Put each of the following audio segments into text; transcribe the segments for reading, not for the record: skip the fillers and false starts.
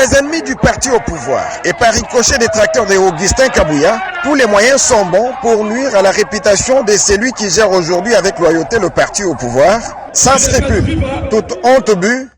les ennemis du parti au pouvoir et par ricochet des tracteurs de Augustin Kabouya, tous les moyens sont bons pour nuire à la réputation de celui qui gère aujourd'hui avec loyauté le parti au pouvoir, sans scrupule, toute honte but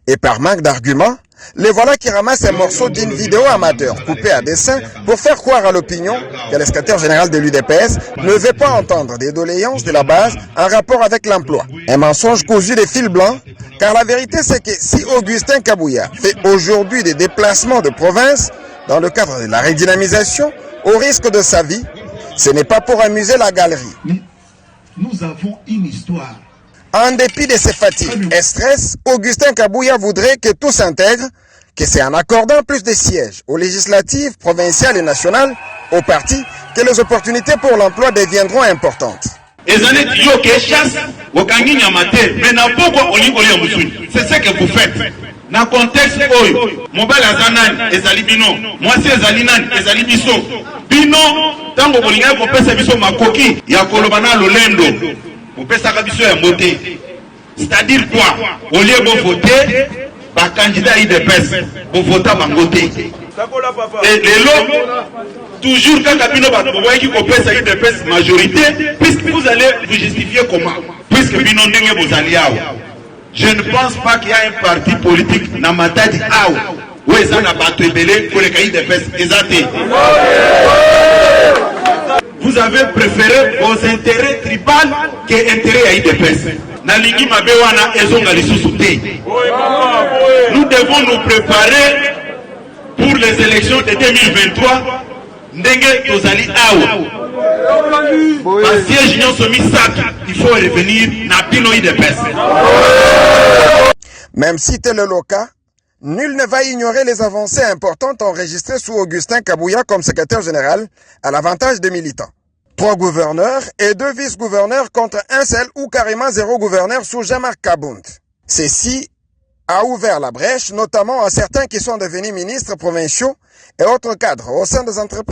et par manque d'arguments. Les voilà qui ramassent un morceau d'une vidéo amateur coupée à dessein pour faire croire à l'opinion que le secrétaire général de l'UDPS ne veut pas entendre des doléances de la base en rapport avec l'emploi. Un mensonge cousu de fil blanc, car la vérité c'est que si Augustin Kabouya fait aujourd'hui des déplacements de province dans le cadre de la redynamisation, au risque de sa vie, ce n'est pas pour amuser la galerie. Nous avons une histoire. En dépit de ses fatigues et stress, Augustin Kabouya voudrait que tout s'intègre, que c'est en accordant plus de sièges aux législatives, provinciales et nationales, aux partis, que les opportunités pour l'emploi deviendront importantes. C'est ce que vous faites. Dans le contexte où mobile azanani ezali bino, mwasi ezali nani ezali biso. Bino tango bolinga ko pesa biso makoki ya kolobana lolendo. Mopesa biso ya moté. C'est-à-dire quoi? Au lieu de voter, par candidat IDPS, pour voter par voter. Et les lots, toujours quand Kabino va voyez qui compose IDPS majorité, puisque vous allez vous justifier comment? Puisque Bino n'est pas vos alliés. Je ne pense pas qu'il y a un parti politique dans ma tête où ils ont abattu pour les IDPS. Vous avez préféré vos intérêts tribaux que intérêts à IDPS. Nous devons nous préparer pour les élections de 2023. Il faut revenir dans Pino IDPS. Même si tel est le cas, nul ne va ignorer les avancées importantes enregistrées sous Augustin Kabouya comme secrétaire général à l'avantage des militants. 3 gouverneurs et 2 vice-gouverneurs contre un seul ou carrément 0 gouverneur sous Jean-Marc Kabound. Ceci a ouvert la brèche, notamment à certains qui sont devenus ministres provinciaux et autres cadres au sein des entreprises